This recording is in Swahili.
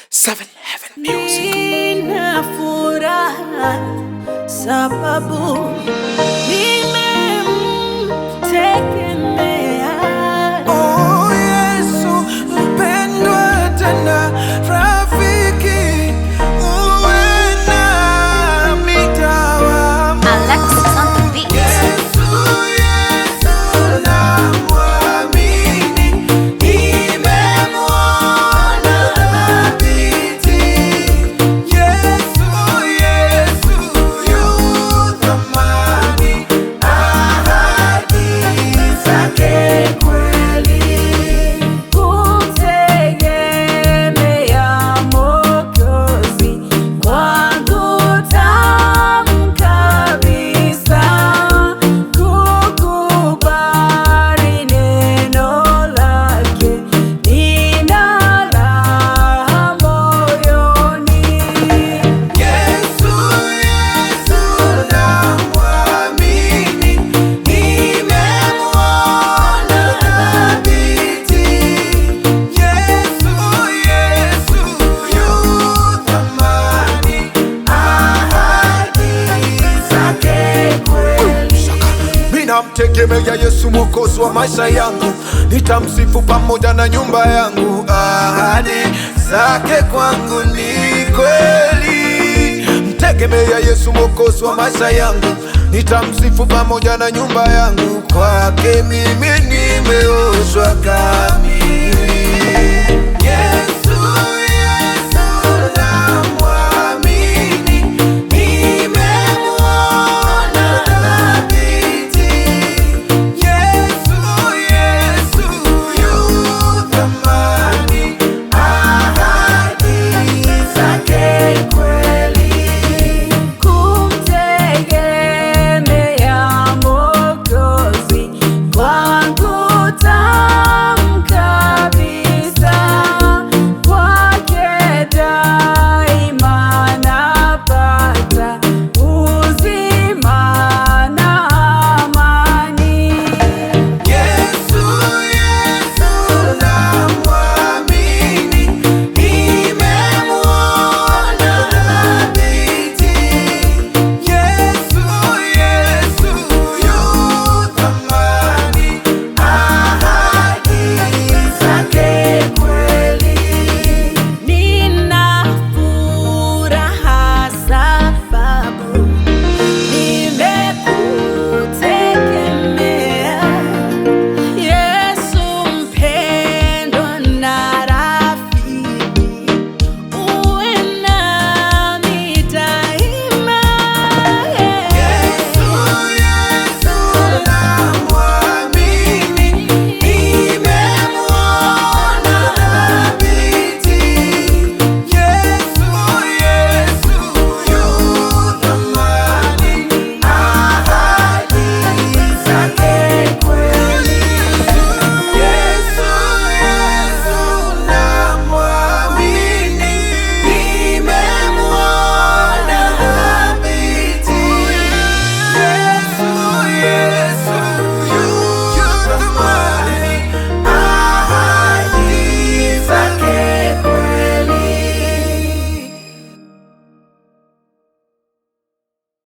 Seven Heaven Music. Nina furaha sababu nimemtegemea. Oh Yesu mpendwa tena rafiki, uwe nami daima. Alexis on the beat. Yesu, Yesu namwamini, nimemwona thabiti. Yesu, Yesu yu thamani, ahadi zake kweli. Kutegemea Mwokozi kwangu tamu kabisa. Kukubali neno lake nina raha moyoni. Yesu, Yesu namwamini, nimemwona thabiti. Yesu, Yesu yu thamani, ahadi zake kweli. Ninamtegemea Yesu mwokozi wa maisha yangu, nitamsifu pamoja na nyumba yangu. Ahadi zake kwangu ni kweli. Mtegemea Yesu mwokozi wa maisha yangu, nitamsifu pamoja na nyumba yangu. Kwake mimi nimeoshwa kami